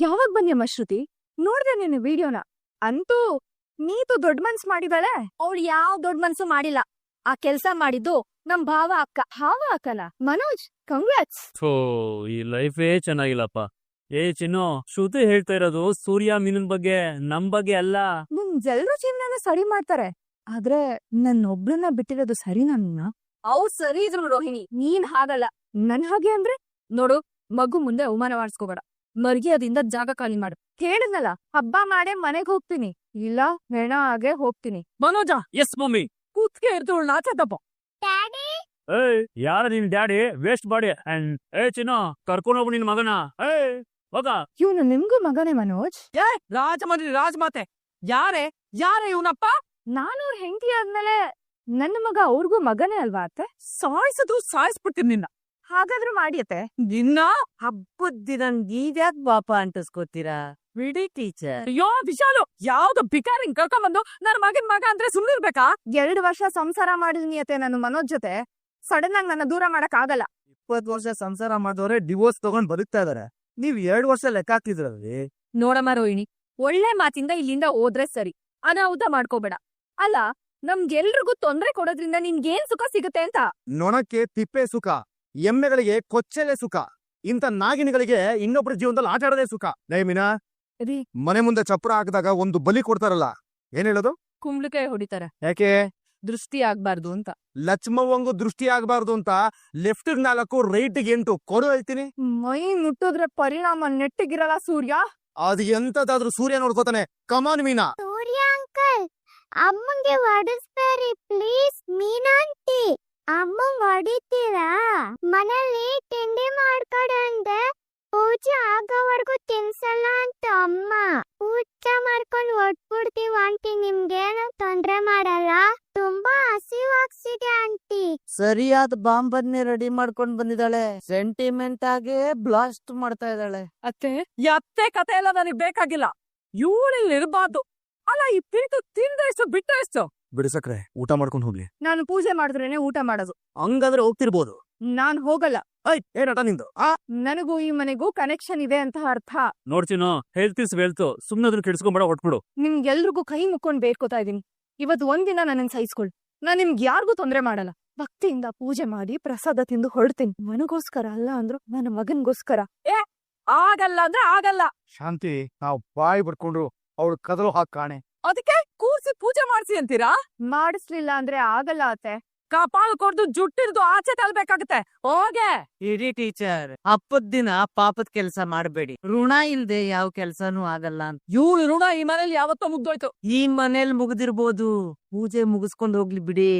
ಯಾವಾಗ ಬಂದ್ಯಮ್ಮ ಶ್ರುತಿ? ನೋಡ್ದೆ ನಿನ್ನ ವಿಡಿಯೋನ. ಅಂತೂ ನೀತು ದೊಡ್ಡ ಮನ್ಸ್ ಮಾಡಿದಾಳೆ. ಅವಳು ಯಾವ ದೊಡ್ಡ ಮನ್ಸು ಮಾಡಿಲ್ಲ. ಆ ಕೆಲ್ಸ ಮಾಡಿದ್ದು ನಮ್ ಭಾವ ಅಕ್ಕನ. ಮನೋಜ್, ಕಂಗ್ರಾಟ್ಸ್. ಈ ಲೈಫೇ ಚೆನ್ನಾಗಿಲ್ಲಪ್ಪ. ಚಿನ್ನು, ಶ್ರುತಿ ಹೇಳ್ತಾ ಇರೋದು ಸೂರ್ಯ ಮೀನಿನ ಬಗ್ಗೆ, ನಮ್ ಬಗ್ಗೆ ಅಲ್ಲ. ಎಲ್ರೂ ಜೀವನನ ಸರಿ ಮಾಡ್ತಾರೆ, ಆದ್ರೆ ನನ್ನೊಬ್ರನ್ನ ಬಿಟ್ಟಿರೋದು ಸರಿ ನನ್ನ. ಅವ್ರು ಸರಿ ಇದ್ರು ರೋಹಿಣಿ, ನೀನ್ ಹಾಗಲ್ಲ. ನನ್ ಹಾಗೆ ಅಂದ್ರೆ? ನೋಡು, ಮಗು ಮುಂದೆ ಅವಮಾನ ಮಾಡಿಸ್ಕೋಬೇಡ. ಮರ್ಯಾದಿಂದ ಜಾಗ ಖಾಲಿ ಮಾಡು. ಹೇಳಿದ್ನಲ್ಲ, ಹಬ್ಬ ಮಾಡೇ ಮನೆಗ್ ಹೋಗ್ತೀನಿ, ಇಲ್ಲ ಹೆಣ ಹಾಗೆ ಹೋಗ್ತೀನಿ. Manoj, S mummy. ಕೂತ್ಕೆ ಇರ್ತು ನಾಚದಪ್ಪ. ಯಾರ ನಿನ್ ಡ್ಯಾಡಿ? Waste body. ಅಂಡ್ ಚಿನ್ನು, ಕರ್ಕೊಂಡೋಗು ನಿನ್ ಮಗನ. ಹೋಗ. ಇವ್ನು ನಿಮ್ಗೂ ಮಗನೇ ಮನೋಜ್? ರಾಜಮಾತೆ ಯಾರೇ ಇವನಪ್ಪ? ನಾನು ಅವ್ರ ಹೆಂಡತಿ ಆದ್ಮೇಲೆ ನನ್ನ ಮಗ ಅವ್ರಿಗೂ ಮಗನೇ ಅಲ್ವಾ ಅತ್ತೆ? ಸಾಯಿಸ್ಬಿಡ್ತೀನಿ ನಿನ್ನ. ಹಾಗಾದ್ರೂ ಮಾಡಿಯತ್ತೆ. ನಿನ್ನ ಹಬ್ಬದ ದಿನ ನೀವ್ಯಾಕ್ ಪಾಪ ಅಂಟಿಸ್ಕೋತೀರಾ? ಬಿಡಿ ಟೀಚರ್. ಅಯ್ಯೋ ವಿಶಾಲು, ಯಾವ್ದು ಭಿಕಾರಿನ್ ಕರ್ಕೊಂಡ್ಬಂದು ನನ್ನ ಮಗ ಅಂದ್ರೆ ಸುಮ್ನಿರ್ಬೇಕಾ? 2 ವರ್ಷ ಸಂಸಾರ ಮಾಡಿದ್ನಿಯತ್ತೆ ನಾನು ಮನೋಜ್ ಜೊತೆ. ಸಡನ್ ಆಗಿ ನನ್ನ ದೂರ ಮಾಡಕ್ ಆಗಲ್ಲ. 20 ವರ್ಷ ಸಂಸಾರ ಮಾಡಿದವ್ರೆ ಡಿವೋರ್ಸ್ ತಗೊಂಡ್ ಬದುಕ್ತಾ ಇದಾರೆ. ನೀವ್ 2 ವರ್ಷ ಲೆಕ್ಕ ಹಾಕ್ತಿದ್ರಲ್ರಿ. ನೋಡಮ್ಮ ರೋಹಿಣಿ, ಒಳ್ಳೆ ಮಾತಿಂದ ಇಲ್ಲಿಂದ ಹೋದ್ರೆ ಸರಿ, ಅನಾಹುತ ಮಾಡ್ಕೋಬೇಡ. ಅಲ್ಲ, ನಮ್ಗೆಲ್ರಿಗೂ ತೊಂದ್ರೆ ಕೊಡೋದ್ರಿಂದ ನಿನ್ಗೇನ್ ಸುಖ ಸಿಗುತ್ತೆ ಅಂತ? ನೊಣಕ್ಕೆ ತಿಪ್ಪೆ ಸುಖ, ಎಮ್ಮೆಗಳಿಗೆ ಕೊಚ್ಚಲೆ ಸುಖ, ಇಂಥ ನಾಗಿಣಿಗಳಿಗೆ ಇನ್ನೊಬ್ರ ಜೀವನದಲ್ಲಿ ಆಟ ಆಡೋದೇ ಸುಖ. ಮೀನಾ, ರೀ, ಮನೆ ಮುಂದೆ ಚಪ್ರ ಹಾಕಿದಾಗ ಒಂದು ಬಲಿ ಕೊಡ್ತಾರಲ್ಲ, ಏನ್ ಹೇಳೋದು? ಕುಂಬ್ಳಕಾಯಿ ಹೊಡಿತಾರೆ, ಯಾಕೆ? ದೃಷ್ಟಿ ಆಗ್ಬಾರ್ದು ಅಂತ. ಲಕ್ಷ್ಮವ್ವಂಗೂ ದೃಷ್ಟಿ ಆಗ್ಬಾರ್ದು ಅಂತ ಲೆಫ್ಟ್ 4 ರೈಟ್ 8 ಕೊಡು ಹೇಳ್ತೀನಿ. ಮೈ ಮುಟ್ಟಿದ್ರೆ ಪರಿಣಾಮ ನೆಟ್ಟಿಗಿರಲ್ಲ ಸೂರ್ಯ. ಅದು ಎಂತದಾದ್ರೂ ಸೂರ್ಯ ನೋಡ್ಕೋತಾನೆ. ಕಮಾನ್ ಮೀನಾ. ಸೂರ್ಯ ಅಂಕಲ್, ಅಮ್ಮಂಗೆ ಹೊಡಿಸ್ಬೇಡಿ ಪ್ಲೀಸ್. ಮೀನಾಂಟಿ, ಅಮ್ಮಂಗ್ ಹೊಡಿತೀರಾ? ಮನೇಲಿ ತಿಂಡಿ ಮಾಡ್ಕೊಡಂದೆ, ಪೂಜೆ ಆಗೋವರೆಗೂ ತಿನ್ಸಲ್ಲ ಅಂತ ಅಮ್ಮ. ಊಟ ಮಾಡ್ಕೊಂಡು ಹೊಟ್ಬಿಡ್ತೀವಿ ಆಂಟಿ, ನಿಮ್ಗೇನು ತೊಂದ್ರೆ ಮಾಡಲ್ಲ. ತುಂಬಾ ಹಸಿವಾಗ್ಸಿದೆ ಆಂಟಿ. ಸರಿಯಾದ ಬಾಂಬನ್ನೇ ರೆಡಿ ಮಾಡ್ಕೊಂಡ್ ಬಂದಿದ್ದಾಳೆ. ಸೆಂಟಿಮೆಂಟ್ ಆಗಿ ಬ್ಲಾಸ್ಟ್ ಮಾಡ್ತಾ ಇದ್ದಾಳೆ. ಅತ್ತೆ ಕತೆ ಎಲ್ಲ ನನಗ್ ಬೇಕಾಗಿಲ್ಲ. ಇವಳಿಲ್ಲಿ ಇರ್ಬಾರ್ದು. ಅಲ್ಲ, ಈ ಪ್ರೀತು ತಿಂದ ಎಷ್ಟು ಬಿಟ್ಟ ಎಷ್ಟು? ಬಿಡಿಸಕ್ರೆ ಊಟ ಮಾಡ್ಕೊಂಡು ಹೋಗ್ಲಿ. ನಾನು ಪೂಜೆ ಮಾಡಿದ್ರೇನೆ ಊಟ ಮಾಡೋದು. ಹಂಗಾದ್ರೆ ಹೋಗ್ತಿರ್ಬೋದು. ನಾನ್ ಹೋಗಲ್ಲ. ಏನಟ ನಿಂದು? ನನಗೂ ಈ ಮನೆಗೂ ಕನೆಕ್ಷನ್ ಇದೆ ಅಂತ ಅರ್ಥ. ನೋಡ್ತೀನೋ, ಹೆಲ್ತ್ ಇಸ್ ವೆಲ್ತ್. ಸುಮ್ನೆ ಅದನ್ನ ಕೆಡ್ಸ್ಕೊಂಬೇಡ, ಹೊಟ್ಬಿಡು. ನಿಮ್ಗೆಲ್ರಿಗೂ ಕೈ ಮುಕ್ಕೊಂಡ್ ಬೇಡ್ಕೋತಾ ಇದೀನಿ, ಇವತ್ತು ಒಂದಿನ ನನ್ನ ಸಹಿಸ್ಕೊಳ್. ನಾನ್ ನಿಮ್ಗೆ ಯಾರಿಗೂ ತೊಂದ್ರೆ ಮಾಡಲ್ಲ. ಭಕ್ತಿಯಿಂದ ಪೂಜೆ ಮಾಡಿ ಪ್ರಸಾದ ತಿಂದು ಹೊರಡ್ತೀನಿ. ಮನಗೋಸ್ಕರ ಅಲ್ಲ ಅಂದ್ರು ನನ್ನ ಮಗನ್ಗೋಸ್ಕರ. ಆಗಲ್ಲ ಅಂದ್ರೆ ಆಗಲ್ಲ. ಶಾಂತಿ, ನಾವು ಬಾಯಿ ಬಿಡ್ಕೊಂಡ್ರು ಅವಳು ಕದಲು ಹಾಕ್ ಕಾಣೆ. ಅದಕ್ಕೆ ಕೂರ್ಸಿ ಪೂಜೆ ಮಾಡ್ಸಿ ಅಂತೀರಾ? ಮಾಡಿಸ್ಲಿಲ್ಲ ಅಂದ್ರೆ ಆಗಲ್ಲ ಅತ್ತೆ. ಕಪಾಲ್ ಕೊಡ್ದು ಜುಟ್ಟಿರ್ದು ಆಚೆ ತಲ್ಬೇಕಾಗತ್ತೆ. ಹೋಗೆ. ಇಡೀ ಟೀಚರ್, ಹಬ್ಬದ ದಿನ ಪಾಪದ ಕೆಲ್ಸ ಮಾಡ್ಬೇಡಿ. ಋಣ ಇಲ್ದೆ ಯಾವ ಕೆಲ್ಸನೂ ಆಗಲ್ಲ ಅಂತ. ಇವಳು ಋಣ ಈ ಮನೇಲಿ ಯಾವತ್ತೋ ಮುಗ್ದೋಯ್ತು. ಈ ಮನೇಲಿ ಮುಗ್ದಿರ್ಬೋದು, ಪೂಜೆ ಮುಗಿಸ್ಕೊಂಡ್ ಹೋಗ್ಲಿ ಬಿಡಿ.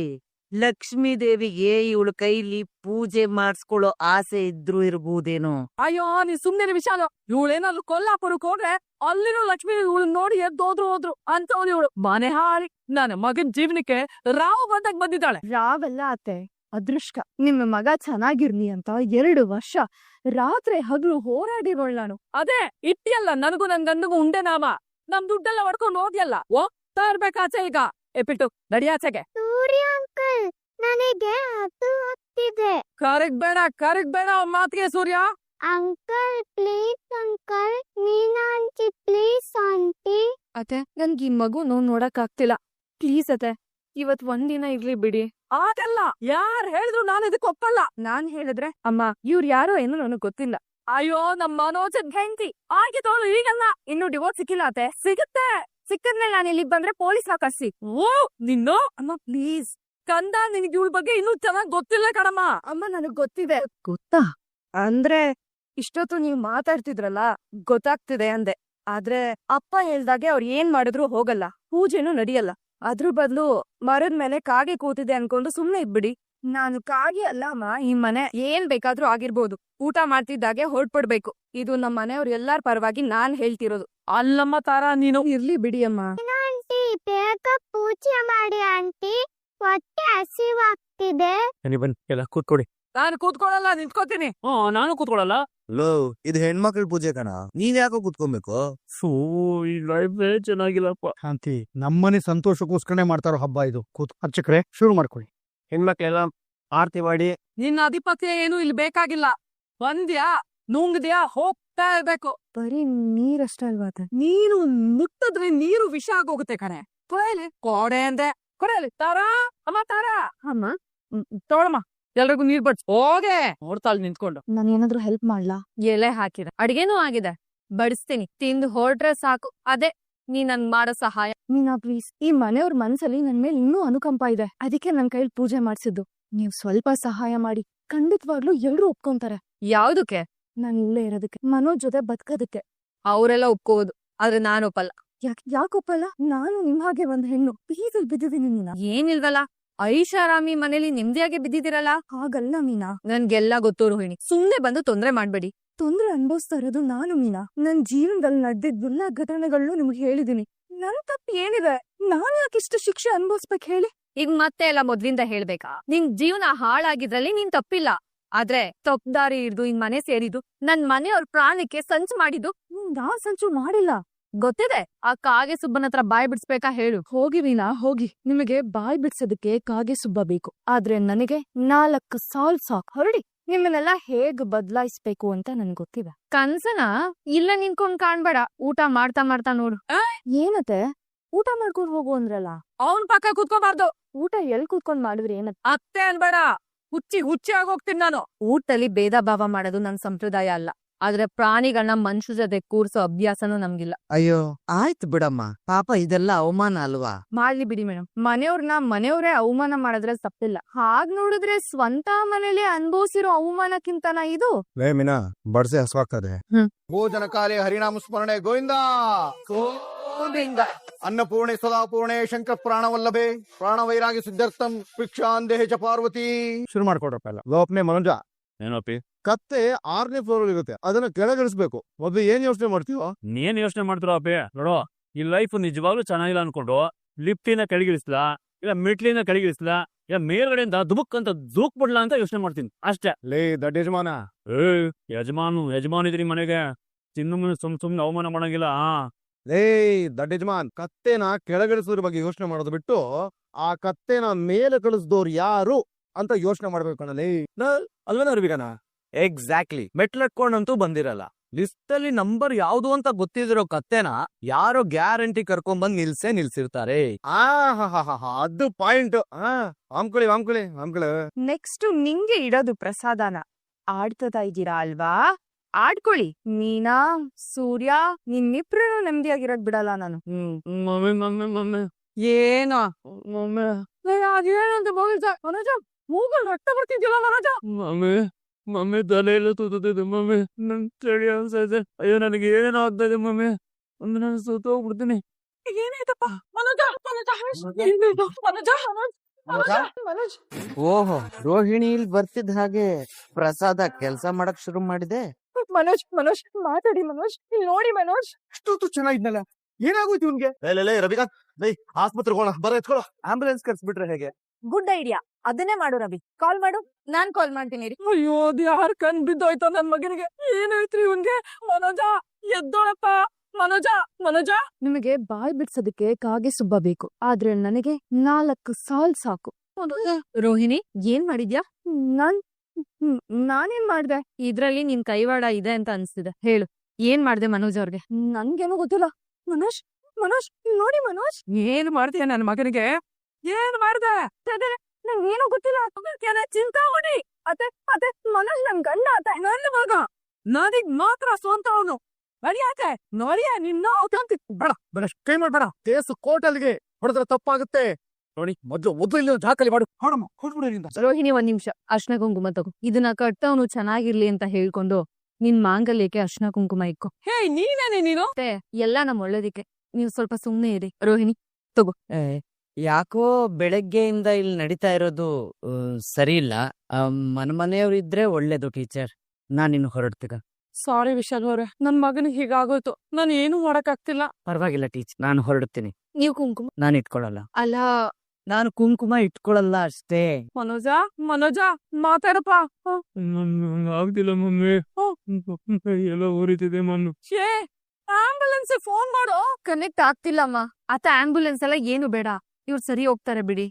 ಲಕ್ಷ್ಮೀ ದೇವಿಗೆ ಇವಳು ಕೈಲಿ ಪೂಜೆ ಮಾಡಿಸ್ಕೊಳ್ಳೋ ಆಸೆ ಇದ್ರು ಇರ್ಬೋದೇನೋ. ಅಯ್ಯೋ, ನೀ ಸುಮ್ನೆ ವಿಶಾಲ. ಇವಳೇನಾದ್ರು ಕೊಲ್ಲಾಪುರಕ್ಕೆ ಹೋದ್ರೆ ಅಲ್ಲಿನೂ ಲಕ್ಷ್ಮಿ ಇವಳು ನೋಡಿ ಎದ್ದೋದ್ರು ಅಂತವ್ರು. ಇವಳು ಮನೆ ಹಾರಿ ನನ್ನ ಮಗನ್ ಜೀವನಕ್ಕೆ ರಾವ್ ಬಂದಾಗ ಬಂದಿದ್ದಾಳೆ. ರಾವಲ್ಲ ಅತ್ತೆ, ಅದೃಷ್ಟ. ನಿಮ್ಮ ಮಗ ಚೆನ್ನಾಗಿರ್ಲಿ ಅಂತ 2 ವರ್ಷ ರಾತ್ರಿ ಹಗಲು ಹೋರಾಡಿರೋಳ್ ನಾನು. ಅದೇ ಇಟ್ಟಿಯಲ್ಲ ನನಗೂ ನನ್ ಗಂಡಗೂ ಉಂಡೆ ನಾಮ. ನಮ್ ದುಡ್ಡೆಲ್ಲ ಹೊಡ್ಕೊಂಡು ಹೋದ್ಯಲ್ಲ, ಹೋಗ್ತಾ ಇರ್ಬೇಕಾಚೆ. ಈಗ ಎಪ್ಪಿಟ್ಟು ನಡಿಯಾಚೆಗೆ. ಸೂರ್ಯ ಅಂಕಲ್, ನನಗೆ ಹಸಿವಾಗ್ತಿದೆ. ಕರೆಗ್ ಬೇಡ ಮಾತಿಗೆ Surya. Uncle please uncle. Meena aunty please aunty. ಅತ್ತೆ, ನನ್ಗೆ ಈ ಮಗು ನೋಡಕ್ ಆಗ್ತಿಲ್ಲ. ಪ್ಲೀಸ್ ಅತ್ತೆ, ಇವತ್ ಒಂದಿನ ಇರ್ಲಿ ಬಿಡಿ. ಆಗಲ್ಲ, ಯಾರ್ ಹೇಳಿದ್ರು ನಾನು ಇದಕ್ಕೆ ಒಪ್ಪಲ್ಲ. ನಾನ್ ಹೇಳಿದ್ರೆ ಅಮ್ಮ ಇವ್ರು ಯಾರೋ ಏನೋ ನನಗ್ ಗೊತ್ತಿಲ್ಲ. ಅಯ್ಯೋ, ನಮ್ಮ ಮನೋಜನ್ ಹೆಂಡತಿ ಆಗಿದವಳು ಈಗಲ್ಲ. ಇನ್ನು ಡಿವೋರ್ಸ್ ಸಿಕ್ಕಿಲ್ಲ ಅತ್ತೆ. ಸಿಗುತ್ತೆ. ಸಿಕ್ಕದ್ಮೇಲೆ ನಾನು ಇಲ್ಲಿ ಬಂದ್ರೆ ಪೊಲೀಸ್ ಹಾಕರ್ಸಿ. ಓ ನಿನ್ನು ಅಮ್ಮ ಪ್ಲೀಸ್. ಕಂದ, ನಿನಗೆ ಇವಳ ಬಗ್ಗೆ ಇನ್ನೂ ಚೆನ್ನಾಗ್ ಗೊತ್ತಿಲ್ಲ ಕಣಮ್ಮ. ಅಮ್ಮ ನನಗ್ ಗೊತ್ತಿದೆ. ಗೊತ್ತಾ? ಅಂದ್ರೆ ಇಷ್ಟೊತ್ತು ನೀವ್ ಮಾತಾಡ್ತಿದ್ರಲ್ಲ, ಗೊತ್ತಾಗ್ತಿದೆ ಅಂದೆ. ಆದ್ರೆ ಅಪ್ಪ ಹೇಳ್ದಾಗೆ ಅವ್ರು ಏನ್ ಮಾಡಿದ್ರು ಹೋಗಲ್ಲ, ಪೂಜೆನೂ ನಡಿಯಲ್ಲ. ಅದ್ರ ಬದ್ಲು ಮರದ ಮೇಲೆ ಕಾಗೆ ಕೂತಿದೆ ಅನ್ಕೊಂಡು ಸುಮ್ನೆ ಇದ್ಬಿಡಿ. ನಾನು ಕಾಗೆ ಅಲ್ಲ ಅಮ್ಮ, ಈ ಮನೆ ಏನ್ ಬೇಕಾದ್ರೂ ಆಗಿರ್ಬೋದು. ಊಟ ಮಾಡ್ತಿದ್ದಾಗೆ ಹೊರಟ್ಬಿಡ್ಬೇಕು. ಇದು ನಮ್ಮ ಮನೆಯವ್ರ ಎಲ್ಲಾರ ಪರವಾಗಿ ನಾನ್ ಹೇಳ್ತಿರೋದು. ಅಲ್ಲಮ್ಮ ತಾರಾ, ನೀನು ಇರ್ಲಿ ಬಿಡಿ ಅಮ್ಮ. ಆಂಟಿ ಬೇಗ ಪೂಜೆ ಮಾಡಿ ಆಂಟಿ, ಹೊಟ್ಟೆ ಹಸಿವಾಗ್ತಿದೆ. ಬನ್ನಿ, ಎಲ್ಲ ಕೂತ್ಕೊಡಿ. ನಾನು ಕೂತ್ಕೊಳ್ಳಲ್ಲ, ನಿಂತ್ಕೋತೀನಿ. ನಾನು ಕೂತ್ಕೊಳಲ್ಲ. ಲೋ, ಇದು ಹೆಣ್ಮಕ್ಳ ಪೂಜೆ ಕಣ, ನೀನ್ ಯಾಕೋ ಕೂತ್ಕೊಬೇಕು? ಈ ಲೈಫೇ ಚೆನ್ನಾಗಿಲ್ಲಪ್ಪ. ಶಾಂತಿ, ನಮ್ಮನೆ ಸಂತೋಷಕ್ಕೋಸ್ಕರನೇ ಮಾಡ್ತಾರೋ ಹಬ್ಬ ಇದು. ಅರ್ಚಕ್ರೆ ಶುರು ಮಾಡ್ಕೊಳ್ಳಿ. ಹೆಣ್ಮಕ್ಳೆಲ್ಲ ಆರತಿ ಮಾಡಿ. ನಿನ್ನ ಅಧಿಪತ್ಯ ಏನು ಇಲ್ಲಿ ಬೇಕಾಗಿಲ್ಲ. ಬಂದ್ಯಾ ನುಂಗ್ದ್ಯಾ ಹೋಗ್ತಾ ಇರ್ಬೇಕು. ಬರೀ ನೀರಷ್ಟೇ ಅಲ್ವಾ ಅತ್ತೆ? ನೀರು ಮುಟ್ಟಿದ್ರೆ ನೀರು ವಿಷ ಆಗೋಗುತ್ತೆ ಕಣೆ. ಕೊಡಲಿ ಕೊಡೆ ಅಂದೆ, ಕೊಡಲಿ ತಾರಾ ಅಮ್ಮ ತಾರಾ ಅಮ್ಮ, ತಗೊಳಮ್ಮ, ಎಲ್ರಿಗೂ ನೀರ್ ಬಡ್ಸ್ ಹೋಗೆ. ನೋಡ್ತಾಳ್ ನಿಂತ್ಕೊಂಡು. ನಾನು ಏನಾದ್ರೂ ಹೆಲ್ಪ್ ಮಾಡ್ಲಾ? ಎಲೆ ಹಾಕಿದ ಅಡ್ಗೆನೂ ಆಗಿದೆ, ಬಡಿಸ್ತೀನಿ, ತಿಂದು ಹೊರಟ್ರೆ ಸಾಕು. ಅದೇ ನೀ ನನ್ ಮಾಡೋ ಸಹಾಯ. ಮೀನಾ ಪ್ಲೀಸ್, ಈ ಮನೆಯವ್ರ ಮನ್ಸಲ್ಲಿ ನನ್ ಮೇಲೆ ಇನ್ನೂ ಅನುಕಂಪ ಇದೆ, ಅದಕ್ಕೆ ನನ್ ಕೈಲಿ ಪೂಜೆ ಮಾಡ್ಸಿದ್ದು. ನೀವ್ ಸ್ವಲ್ಪ ಸಹಾಯ ಮಾಡಿ, ಖಂಡಿತವಾಗ್ಲೂ ಎಲ್ರೂ ಒಪ್ಕೊಂತಾರೆ. ಯಾವ್ದಕ್ಕೆ? ನಾನ್ ಇಲ್ಲೇ ಇರೋದಕ್ಕೆ, ಮನೋಜ್ ಜೊತೆ ಬದುಕೋದಕ್ಕೆ. ಅವರೆಲ್ಲ ಒಪ್ಕೋದು, ಆದ್ರೆ ನಾನು ಒಪ್ಪಲ್ಲ. ಯಾಕೊಪ್ಪಲ್ಲ? ನಾನು ನಿಮ್ ಹಾಗೆ ಒಂದ್ ಹೆಣ್ಣು, ಬೀಗಲ್ ಬಿದ್ದಿದ್ದೀನಿ ಮೀನಾ. ಏನಿಲ್ವಲ್ಲ, ಐಷಾರಾಮಿ ಮನೇಲಿ ನೆಮ್ಮದಿಯಾಗಿ ಬಿದ್ದಿದ್ದೀರಲ್ಲ. ಹಾಗಲ್ಲ ಮೀನಾ, ನನ್ಗೆಲ್ಲ ಗೊತ್ತು ರೋಹಿಣಿ, ಸುಮ್ನೆ ಬಂದು ತೊಂದ್ರೆ ಮಾಡ್ಬೇಡಿ. ತೊಂದ್ರೆ ಅನ್ಭವಿಸ್ತಾ ಇರೋದು ನಾನು ಮೀನಾ. ನನ್ ಜೀವನದಲ್ಲಿ ನಡೆದಿದ್ದ ಎಲ್ಲ ಘಟನೆಗಳನ್ನೂ ನಿಮ್ಗೆ ಹೇಳಿದೀನಿ. ನನ್ ತಪ್ಪು ಏನಿದೆ? ನಾನ್ ಯಾಕೆ ಇಷ್ಟು ಶಿಕ್ಷೆ ಅನ್ಭವಿಸ್ಬೇಕು ಹೇಳಿ? ಈಗ ಮತ್ತೆ ಎಲ್ಲ ಮೊದ್ಲಿಂದ ಹೇಳ್ಬೇಕಾ? ನಿನ್ ಜೀವನ ಹಾಳಾಗಿದ್ರಲ್ಲಿ ನೀನ್ ತಪ್ಪಿಲ್ಲ, ಆದ್ರೆ ತಪ್ಪುದಾರಿ ಹಿಡ್ದು ಇನ್ ಮನೆ ಸೇರಿದ್ದು, ನನ್ ಮನೆಯವ್ರ ಪ್ರಾಣಕ್ಕೆ ಸಂಚು ಮಾಡಿದ್ದು ನಾನ್ ಸಂಚು ಮಾಡಿಲ್ಲ. ಗೊತ್ತಿದೆ. ಆ ಕಾಗೆ ಸುಬ್ಬನ ಹತ್ರ ಬಾಯ್ ಬಿಡಿಸ್ಬೇಕಾ ಹೇಳು. ಹೋಗಿ ಮೀನಾ ಹೋಗಿ, ನಿಮಗೆ ಬಾಯ್ ಬಿಡ್ಸೋದಕ್ಕೆ ಕಾಗೆ ಸುಬ್ಬ ಬೇಕು, ಆದ್ರೆ ನನಗೆ 4 ಸಾಲ್ ಸಾಕು. ಹೊರಡಿ. ನಿಮ್ಮನ್ನೆಲ್ಲ ಹೇಗ್ ಬದಲಾಯಿಸ್ಬೇಕು ಅಂತ ನನ್ಗೆ ಗೊತ್ತಿದೆ. ಕನ್ಸನ ಇಲ್ಲ ನಿನ್ಕೊಂಡ್ ಕಾಣ್ಬೇಡ, ಊಟ ಮಾಡ್ತಾ ಮಾಡ್ತಾ ನೋಡು. ಏನತ್ತೆ, ಊಟ ಮಾಡ್ಕೊಂಡ್ ಹೋಗು ಅಂದ್ರಲ್ಲ? ಅವನ್ ಪಕ್ಕ ಕುತ್ಕೋಬಾರ್ದು. ಊಟ ಎಲ್ ಕೂತ್ಕೊಂಡ್ ಮಾಡಿದ್ರಿ ಏನತ್ತೆ? ಅತ್ತೆ ಅನ್ಬೇಡ, ಹುಚ್ಚಿ ಆಗೋಗ್ತೀನಿ ನಾನು. ಊಟದಲ್ಲಿ ಭೇದ ಭಾವ ಮಾಡೋದು ನನ್ ಸಂಪ್ರದಾಯ ಅಲ್ಲ, ಆದ್ರೆ ಪ್ರಾಣಿಗಳನ್ನ ಮನುಷ್ಯ ಜೊತೆ ಕೂರ್ಸೋ ಅಭ್ಯಾಸನೂ ನಮ್ಗಿಲ್ಲ. ಅಯ್ಯೋ ಆಯ್ತು ಬಿಡಮ್ಮ, ಪಾಪ ಇದೆಲ್ಲ ಅವಮಾನ ಅಲ್ವಾ? ಮಾಡ್ಲಿ ಬಿಡಿ ಮೇಡಮ್, ಮನೆಯವ್ರೇ ಅವಮಾನ ಮಾಡಿದ್ರೆ ತಪ್ಪಿಲ್ಲ. ಹಾಗ್ ನೋಡಿದ್ರೆ ಸ್ವಂತ ಮನೇಲಿ ಅನ್ಭವಿಸಿರೋ ಅವಮಾನಕ್ಕಿಂತನ ಇದು. ಲೇ ಮೀನಾ, ಬಡ್ಸೆ ಹಸುವಾಗ್ತದೆ. ಭೋಜನ ಕಾಲೇ ಹರಿನಾಮ ಸ್ಮರಣೆ ಗೋವಿಂದ ಅನ್ನಪೂರ್ಣೆ ಸದಾಪೂರ್ಣೆ ಶಂಕರ ಪ್ರಾಣವಲ್ಲಭೆ ಪ್ರಾಣವೈರಾಗಿ ಸಿದ್ಧಾರ್ಥಂ ಭಿಕ್ಷಾಂದೇಹ ಚ ಪಾರ್ವತಿ. ಶುರು ಮಾಡ್ಕೊಡ್ರಪ್ಪ ಎಲ್ಲ. ಲೋಪನೆ ಮನೋಜ, ಏನಪ್ಪಿ? ಕತ್ತೆ 6ನೇ ಫ್ಲೋರ್ ಇರುತ್ತೆ, ಅದನ್ನ ಕೆಳಗಿಳಿಸ್ಬೇಕು. ಮೊದ್ಲು ಏನ್ ಯೋಚನೆ ಮಾಡ್ತೀವೋ? ನೀನ್ ಯೋಚನೆ ಮಾಡ್ತಿರೋ ಅಪ್ಪಿ? ನೋಡು, ಈ ಲೈಫ್ ನಿಜವಾಗ್ಲೂ ಚೆನ್ನಾಗಿಲ್ಲ ಅನ್ಕೊಂಡು ಲಿಫ್ಟಿನ ಕೆಳಗಿಳಿಸ್ಲಾ, ಇಲ್ಲ ಮೆಟ್ಲಿನ ಕೆಳಗಿಳಿಸ್ಲಾ, ಇಲ್ಲ ಮೇಲ್ಗಡೆಯಿಂದ ದುಬುಕ್ ಅಂತ ದುಕ್ ಬಿಡ್ಲಾ ಅಂತ ಯೋಚನೆ ಮಾಡ್ತೀನಿ ಅಷ್ಟೇ. ಲೇ ದೊಡ್ಡ ಯಜಮಾನ, ಯಜಮಾನಿದ್ರಿ ಮನೆಗೆ, ತಿನ್ನು ಸುಮ್ನೆ ಅವಮಾನ ಮಾಡಂಗಿಲ್ಲ. ಲೇ ದೊಡ್ಡ ಯಜಮಾನ್, ಕತ್ತೆನ ಕೆಳಗಿಳಿಸೋದ್ರ ಬಗ್ಗೆ ಯೋಚನೆ ಮಾಡೋದು ಬಿಟ್ಟು ಆ ಕತ್ತೆನ ಮೇಲೆ ಕಳಿಸ್ದವ್ರು ಯಾರು ಅಂತ ಯೋಚನೆ ಮಾಡ್ಬೇಕು ಕಣಲೇ. ಅಲ್ವೇನ ಅರ್ವಿಗನ? ಎಕ್ಸಾಕ್ಟ್ಲಿ. ಮೆಟ್ಲಟ್ಕೊಂಡಂತೂ ಬಂದಿರಲ್ಲ, ಲಿಸ್ಟ್ ಅಲ್ಲಿ ನಂಬರ್ ಯಾವ್ದು ಅಂತ ಗೊತ್ತಿದಿರೋ ಕತ್ತೆನ ಯಾರೋ ಗ್ಯಾರಂಟಿ ಕರ್ಕೊಂಡ್ ನಿಲ್ಸಿರ್ತಾರೆ. ಅದು ಪಾಯಿಂಟ್. ಆಮ್ಕಳಿ. ನೆಕ್ಸ್ಟ್ ನಿಂಗೆ ಇಡೋದು ಪ್ರಸಾದನ. ಆಡ್ತದ ಇದ್ದೀರಾ ಅಲ್ವಾ? ಆಡ್ಕೊಳ್ಳಿ. ಮೀನಾ, ಸೂರ್ಯ, ನಿಮ್ಮಿಬ್ರು ನೆಮ್ಮದಿಯಾಗಿರೋದ್ ಬಿಡಲ್ಲ ನಾನು. ಮಮ್ಮಿ ಏನೋ ಮಮ್ಮಿ ಅದೇನಂತ ಬೋಗಿಲ್ಸ ಮನೋಜ, ಮೂಗಲ್ ರಕ್ತ ಬರ್ತಿದ್ಯಲ್ಲ ಮನೋಜ. ಮಮ್ಮಿ ತಲೆ ಎಲ್ಲ ತೂತದೆ ಮಮ್ಮಿ, ನನ್ ಚಳಿ ಅನ್ಸೈತೆ. ಅಯ್ಯೋ ನನಗೆ ಏನೋ ಆಗ್ತಾ ಇದೆ ಮಮ್ಮಿ, ಒಂದು ನಾನು ಸೋತೋಗ್ಬಿಡ್ತೀನಿ. ಏನಾಯ್ತಪ್ಪ ಮನೋಜ? ಮನೋಜ್ ಓಹೋ, ರೋಹಿಣಿ ಇಲ್ಲಿ ಬರ್ತಿದ್ದ ಹಾಗೆ ಪ್ರಸಾದ ಕೆಲ್ಸ ಮಾಡಕ್ ಶುರು ಮಾಡಿದೆ. ಮನೋಜ್ ಮಾತಾಡಿ ಮನೋಜ್, ಇಲ್ಲಿ ನೋಡಿ ಮನೋಜ್. ಅಷ್ಟೊತ್ತು ಚೆನ್ನಾಗಿದ್ನಲ್ಲ, ಏನಾಗೋಯ್ತು ಇವ್ನ್ಗೆ? ಲೇ ರವಿಕಾಂತ್, ಲೈ ಆಸ್ಪತ್ರೆಗೆ ಹೋಗೋಣ, ಬರ ಎತ್ಕೊಳ್ಳೋ. ಆಂಬುಲೆನ್ಸ್ ಕರ್ಸ್ಬಿಟ್ರೆ ಹೇಗೆ? ಗುಡ್ ಐಡಿಯಾ, ಅದನ್ನೇ ಮಾಡು ರವಿ. ಕಾಲ್ ಮಾಡು. ನಾನ್ ಕಾಲ್ ಮಾಡ್ತೀನಿ ರೀ. ಅಯ್ಯೋ ಯಾರ್ ಕಣ್ ಬಿದ್ದೋಯ್ತ ನನ್ ಮಗನಿಗೆ. ಏನಾಯ್ತ್ರಿ ಇವ್ನ್ಗೆ? ಮನೋಜ ಎದ್ದೋಳಪ್ಪ. ಮನೋಜ ನಿಮಗೆ ಬಾಯ್ ಬಿಡ್ಸೋದಕ್ಕೆ ಕಾಗೆ ಸುಬ್ಬ ಬೇಕು, ಆದ್ರೆ ನನಗೆ 4 ಸಾಲ್ ಸಾಕು. ರೋಹಿಣಿ, ಏನ್ ಮಾಡಿದ್ಯಾ? ನಾನೇನ್ ಮಾಡ್ದೆ? ಇದ್ರಲ್ಲಿ ನಿನ್ ಕೈವಾಡ ಇದೆ ಅಂತ ಅನ್ಸ್ತಿದೆ. ಹೇಳು, ಏನ್ ಮಾಡ್ದೆ ಮನೋಜ್ ಅವ್ರಿಗೆ? ನನ್ಗೇನು ಗೊತ್ತಿಲ್ಲ. ಮನೋಜ್ ಇಲ್ಲಿ ನೋಡಿ ಮನೋಜ್. ಏನ್ ಮಾಡ್ತೀಯ ನನ್ ಮಗನಿಗೆ? ಏನ್ ಮಾಡ್ದೆ? ನಂಗೇನು ಗೊತ್ತಿಲ್ಲ. ಚಿಂತಾಮಣಿ ಅತ್ತೆ ಮನೋಜ್ ನನ್ ಗಂಡ ಅತ್ತೆ. ನನ್ನ ಮಗ ನನಗ್ ಮಾತ್ರ ಸ್ವಂತ ಅವನು. ನಡಿಯಾತೆ ನೋಡಿಯ ನಿನ್ನ ಬೇಡ ಕೈ ಮಾಡ್ಬೇಡ. ಕೇಸು ಕೋರ್ಟಲ್ಗೆ ಹೊಡೆದ್ರೆ ತಪ್ಪಾಗುತ್ತೆ. ನೋಡಿ, ಮೊದ್ಲು ಇಲ್ಲಿ ದಾಖಲೆ ಮಾಡು. ಹೊಡಮ್ಮ, ಹೊಡ್ಬಿಡಿಂದ. ರೋಹಿಣಿ, ಒಂದ್ ನಿಮಿಷ. ಅರ್ಶನ ಕುಂಕುಮ ತಗೋ. ಇದನ್ನ ಕಟ್ಟವನು ಚೆನ್ನಾಗಿರ್ಲಿ ಅಂತ ಹೇಳ್ಕೊಂಡು ನಿನ್ ಮಾಂಗಲ್ಯಕ್ಕೆ ಅರ್ಶನ ಕುಂಕುಮ ಇಕ್ಕೋ. ಹೇ, ನೀನೇನೆ ನೀನು? ಎಲ್ಲ ನಮ್ ಒಳ್ಳೇದಕ್ಕೆ, ನೀವು ಸ್ವಲ್ಪ ಸುಮ್ನೆ ಇರಿ. ರೋಹಿಣಿ ತಗೋ. ಯಾಕೋ ಬೆಳಗ್ಗೆಯಿಂದ ಇಲ್ಲಿ ನಡೀತಾ ಇರೋದು ಸರಿ ಇಲ್ಲ. ಮನೆಯವ್ರು ಇದ್ರೆ ಒಳ್ಳೇದು ಟೀಚರ್. ನಾನಿನ್ನು ಹೊರಡ್ತೀಗ. ಸಾರಿ ವಿಶಾಲ್ ಅವ್ರೆ, ನನ್ ಮಗನಿಗೆ ಹೀಗಾಗೋಯ್ತು. ನಾನು ಏನು ಮಾಡಕ್ ಆಗ್ತಿಲ್ಲ. ಪರವಾಗಿಲ್ಲ ಟೀಚರ್, ನಾನು ಹೊರಡ್ತೀನಿ. ನೀವು ಕುಂಕುಮ? ನಾನು ಇಟ್ಕೊಳಲ್ಲ. ಅಲ್ಲ, ನಾನು ಕುಂಕುಮ ಇಟ್ಕೊಳಲ್ಲ ಅಷ್ಟೇ. ಮನೋಜ ಮಾತಾಡಪ್ಪ. ಆಗ್ತಿಲ್ಲ ಮಮ್ಮಿ, ಎಲ್ಲ ಉರಿತಿದೆ ಮಣ್ಣು. ಆಂಬುಲೆನ್ಸ್ ಫೋನ್ ಮಾಡು. ಕನೆಕ್ಟ್ ಆಗ್ತಿಲ್ಲಮ್ಮ. ಆತ ಆಂಬುಲೆನ್ಸ್ ಎಲ್ಲ ಏನು ಬೇಡ, ಇವ್ರು ಸರಿ ಹೋಗ್ತಾರೆ ಬಿಡಿ.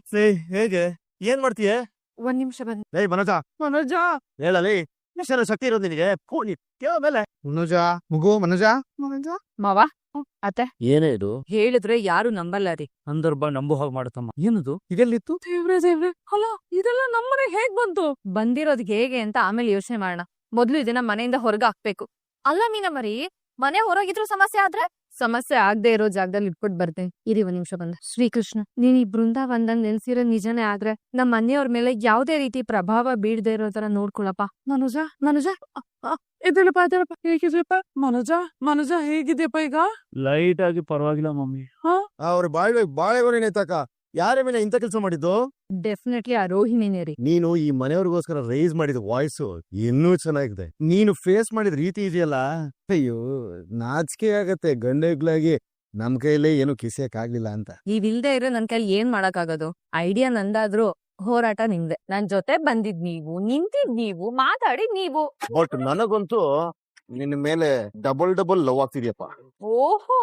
ಹೇಗೆ? ಏನ್ ಮಾಡ್ತೀಯ? 1 ನಿಮಿಷ ಬಂದ್. ಲೇ ಮನೋಜ ಮನೋಜ ಹೇಳಲಿ. ಇಷ್ಟೆಲ್ಲ ಶಕ್ತಿ ಇರೋದು ನಿನಗೆ ಮೇಲೆ ಮನೋಜ ಮಗು ಮನೋಜ ಮಾವ ಅತ್ತೆ ಏನೇ ಇದು ಹೇಳಿದ್ರೆ ಯಾರು ನಂಬಲ್ಲ ರೀ. ಸಂದರ್ಭ ನಂಬು ಹಾಗೆ ಮಾಡುತ್ತಮ್ಮ ಏನದು ಇದೆಲ್ಲಿತ್ತು ದೇವ್ರೆ ಅಲ್ಲ ಇದೆಲ್ಲ ನಮ್ಮನೆ ಹೇಗ್ ಬಂತು? ಬಂದಿರೋದ್ ಹೇಗೆ ಅಂತ ಆಮೇಲೆ ಯೋಚನೆ ಮಾಡೋಣ. ಮೊದ್ಲು ಇದನ್ನ ಮನೆಯಿಂದ ಹೊರಗೆ ಹಾಕ್ಬೇಕು. ಅಲ್ಲ ಮೀನಮ್ಮರಿ, ಮನೆ ಹೊರಗಿದ್ರು ಸಮಸ್ಯೆ ಆದ್ರೆ ಸಮಸ್ಯೆ ಆಗದೆ ಇರೋ ಜಾಗದಲ್ಲಿ ಇಟ್ಬಿಟ್ಟು ಬರ್ತೇನೆ. ಇರಿ ಒಂದ್ ನಿಮಿಷ ಬಂದ. ಶ್ರೀಕೃಷ್ಣ, ನೀನ್ ಈ ಬೃಂದಾವನದಲ್ಲಿ ನೆನ್ಸಿರೋ ನಿಜನೇ ಆದ್ರೆ ನಮ್ಮ ಮನೆಯವ್ರ ಮೇಲೆ ಯಾವ್ದೇ ರೀತಿ ಪ್ರಭಾವ ಬೀಳದೆ ಇರೋ ತರ ನೋಡ್ಕೊಳಪ್ಪ. ಮನುಜ ಇದೆಲ್ಲಪ್ಪ ಹೇಗಿದೆಯಪ್ಪ? ಮನುಜ ಹೇಗಿದೆಯಪ್ಪ ಈಗ? ಲೈಟ್ ಆಗಿ ಪರವಾಗಿಲ್ಲ ಮಮ್ಮಿ. ಅವ್ರ ಬಾಳೆಗೊನೆ ನೇತಾಕ ಯಾರ ಮೇಲೆ ಇಂಥ ಕೆಲಸ ಮಾಡಿದ್ದು? ಡೆಫಿನೆಟ್ಲಿ ಆ ರೋಹಿಣಿನೇ ರೀ. ನೀನು ಈ ಮನೆಯವ್ರಿಗೋಸ್ಕರ ರೈಸ್ ಮಾಡಿದ ವಾಯ್ಸ್ ಇನ್ನೂ ಚೆನ್ನಾಗಿದೆ. ನೀನು ಫೇಸ್ ಮಾಡಿದ ರೀತಿ ಇದೆಯಲ್ಲ, ಅಯ್ಯೋ ನಾಚಿಕೆ ಆಗತ್ತೆ. ಗಂಡೆಗ್ಲಾಗಿ ನಮ್ ಕೈಲೇ ಏನು ಕಿಸಿಯಕ್ ಆಗ್ಲಿಲ್ಲ ಅಂತ. ನೀವಿಲ್ದೇ ಇರೋ ನನ್ ಕೈಲಿ ಏನ್ ಮಾಡಕ್ಕಾಗೋದು? ಐಡಿಯಾ ನಂದಾದ್ರೂ ಹೋರಾಟ ನಿಮ್ದೆ. ನನ್ ಜೊತೆ ಬಂದಿದ್ ನೀವು, ನಿಂತಿದ್ ನೀವು, ಮಾತಾಡಿದ್ ನೀವು. ಬಟ್ ನನಗಂತೂ ನಿನ್ನ ಮೇಲೆ ಡಬಲ್ ಲವ್ ಆಗ್ತಿದ್ಯಪ್ಪ. ಓಹೋ